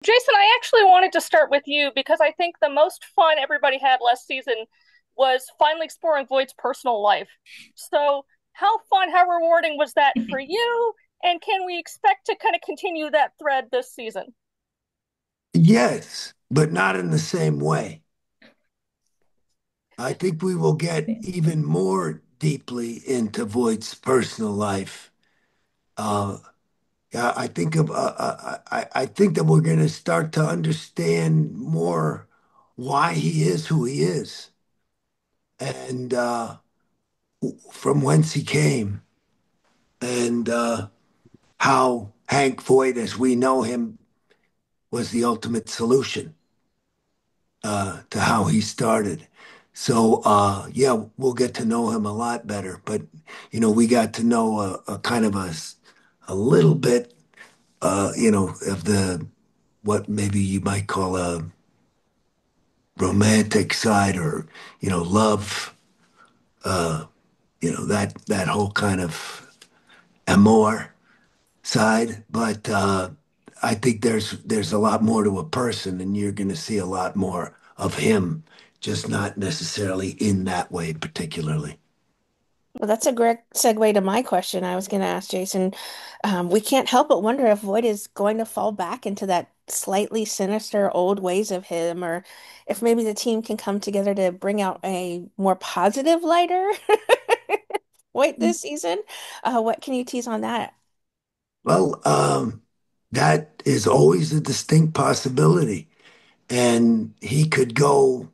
Jason, I actually wanted to start with you because I think the most fun everybody had last season was finally exploring Voight's personal life. So, how fun, how rewarding was that for you? And can we expect to kind of continue that thread this season? Yes, but not in the same way. I think we will get even more deeply into Voight's personal life. Uh, yeah, I think that we're going to start to understand more why he is who he is and from whence he came and how Hank Voight, as we know him, was the ultimate solution to how he started. So, yeah, we'll get to know him a lot better. But, we got to know a kind of a little bit, of what maybe you might call a romantic side or, love, that whole kind of amour side. But I think there's a lot more to a person, and you're going to see a lot more of him, just not necessarily in that way particularly. Well, that's a great segue to my question. I was going to ask Jason. We can't help but wonder if Voight is going to fall back into that slightly sinister old ways of him, or if maybe the team can come together to bring out a more positive, lighter Voight this season. What can you tease on that? Well, that is always a distinct possibility, and he could go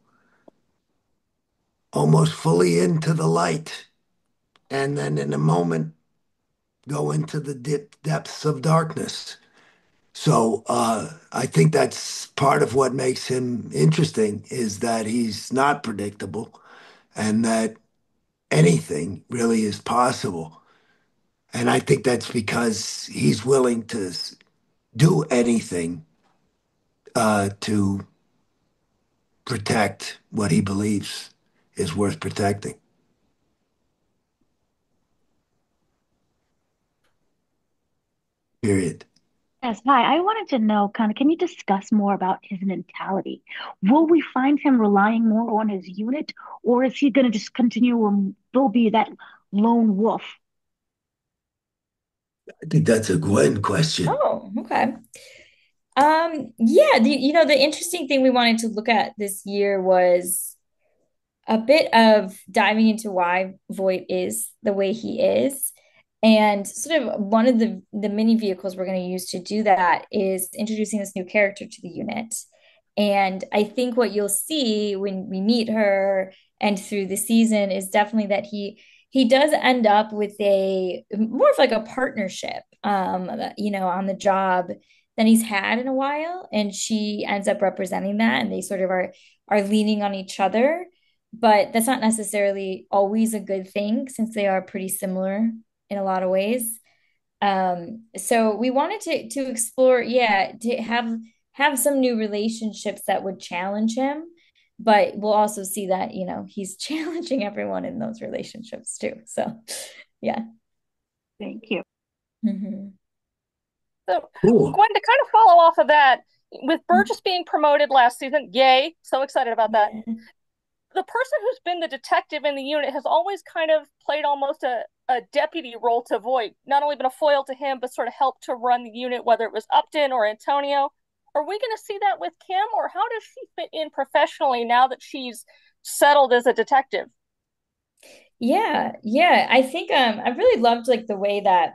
almost fully into the light, and then in a moment go into the depths of darkness. So I think that's part of what makes him interesting is that he's not predictable and that anything really is possible. And I think that's because he's willing to do anything to protect what he believes is worth protecting, period. Yes, hi. I wanted to know kind of, can you discuss more about his mentality? Will we find him relying more on his unit, or is he going to just continue and will be that lone wolf? I think that's a Gwen question. Oh, okay. Yeah, the interesting thing we wanted to look at this year was a bit of diving into why Voight is the way he is. And sort of one of the mini vehicles we're going to use to do that is introducing this new character to the unit. And I think what you'll see when we meet her and through the season is definitely that he does end up with a more of like a partnership, on the job than he's had in a while. And she ends up representing that, and they sort of are leaning on each other, but that's not necessarily always a good thing since they are pretty similar in a lot of ways. So we wanted to explore, yeah, to have some new relationships that would challenge him, but we'll also see that, he's challenging everyone in those relationships too. So yeah. Thank you. Hmm. So, Cool. Gwen, to kind of follow off of that, with Burgess being promoted last season, yay, so excited about that. Yeah. The person who's been the detective in the unit has always kind of played almost a deputy role to Voight, not only been a foil to him, but sort of helped to run the unit, whether it was Upton or Antonio. Are we going to see that with Kim, or how does she fit in professionally now that she's settled as a detective? Yeah. I think I really loved like the way that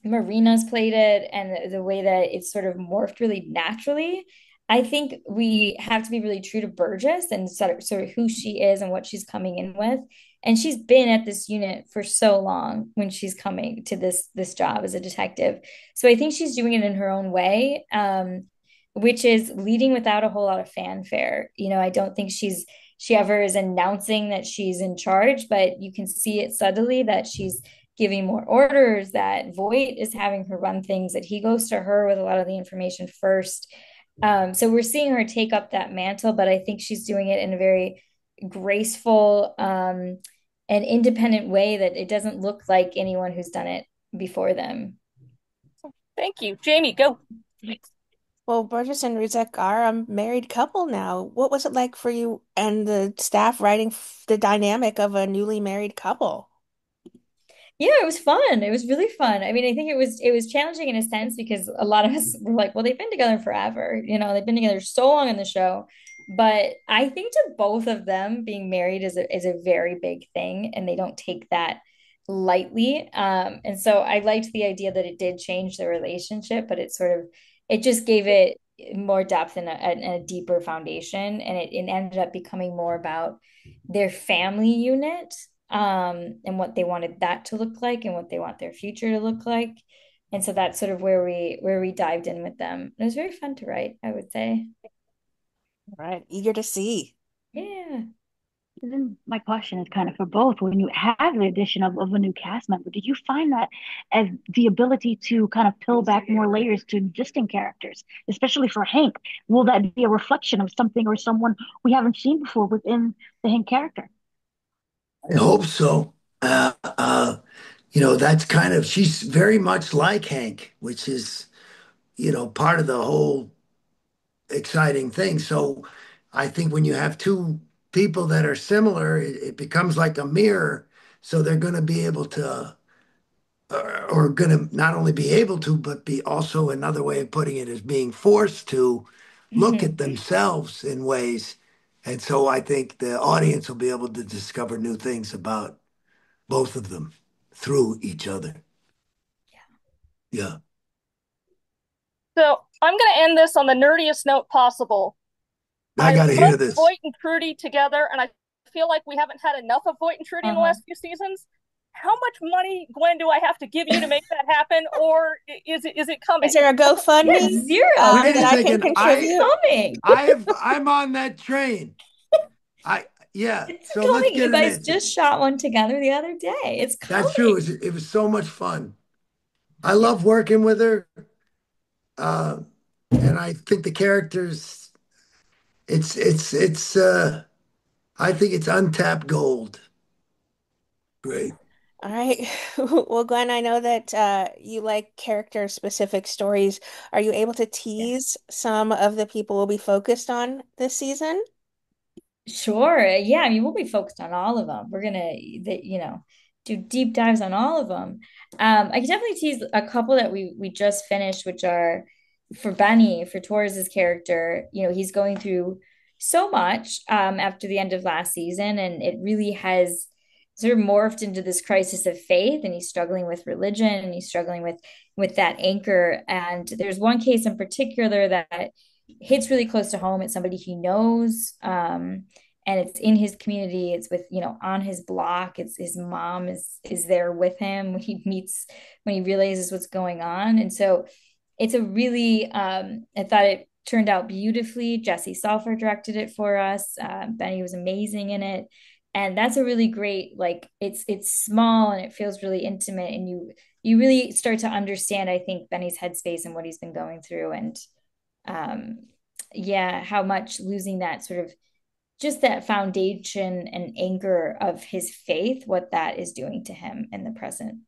Marina's played it and the way that it's sort of morphed really naturally. I think we have to be really true to Burgess and sort of who she is and what she's coming in with. And she's been at this unit for so long when she's coming to this job as a detective. So I think she's doing it in her own way, which is leading without a whole lot of fanfare. I don't think she ever is announcing that she's in charge, but you can see it subtly that she's giving more orders, that Voight is having her run things, that he goes to her with a lot of the information first. So we're seeing her take up that mantle, but I think she's doing it in a very graceful and independent way that it doesn't look like anyone who's done it before them. Thank you. Jamie, go. Well, Burgess and Ruzek are a married couple now. What was it like for you and the staff writing the dynamic of a newly married couple? Yeah, it was fun. It was really fun. I mean, I think it was challenging in a sense because a lot of us were like, well, they've been together forever. They've been together so long in the show. But I think to both of them, being married is a very big thing, and they don't take that lightly. And so I liked the idea that it did change the relationship, but it just gave it more depth and a deeper foundation, and it ended up becoming more about their family unit, and what they wanted that to look like and what they want their future to look like. And so that's sort of where we dived in with them. It was very fun to write, I would say. All right, eager to see. Yeah. And then my question is kind of for both. When you have the addition of a new cast member, did you find that as the ability to kind of peel back more layers to existing characters, especially for Hank? Will that be a reflection of something or someone we haven't seen before within the Hank character? I hope so. That's kind of, she's very much like Hank, which is, part of the whole exciting thing. So I think when you have two people that are similar, it becomes like a mirror. So they're going to be able to, or going to not only be able to, but be also another way of putting it is being forced to look at Mhm. themselves in ways. And so I think the audience will be able to discover new things about both of them through each other. Yeah. So I'm going to end this on the nerdiest note possible. I I got to love hear this. Voight and Trudy together, and I feel like we haven't had enough of Voight and Trudy in the Uh-huh. last few seasons. How much money, Gwen, do I have to give you to make that happen, or is it Is coming? there a Yeah, GoFundMe zero. Wait a that I can second. It's contribute? coming. I'm on that train. I yeah. It's So let's coming. get You in guys it. just shot one together the other day. It's That's true. coming. It was so much fun. I Yeah. love working with her. Uh, and I think the characters, it's I think it's untapped gold. Great. All right. Well, Glenn, I know that you like character-specific stories. Are you able to Yeah. tease some of the people we'll be focused on this season? Sure. Yeah. I mean, we'll be focused on all of them. We're gonna, do deep dives on all of them. I can definitely tease a couple that we just finished, which are for Benny, for Torres's character. He's going through so much after the end of last season, and it really has sort of morphed into this crisis of faith, and he's struggling with religion, and he's struggling with that anchor. And there's one case in particular that hits really close to home. It's somebody he knows, and it's in his community. It's with, on his block. It's his mom is there with him when he realizes what's going on. And so it's a really, I thought it turned out beautifully. Jesse Salfer directed it for us. Benny was amazing in it. And that's a really great, like, it's small and it feels really intimate, and you really start to understand, I think, Benny's headspace and what he's been going through. And um yeah, how much losing that sort of, just that foundation and anchor of his faith, what that is doing to him in the present.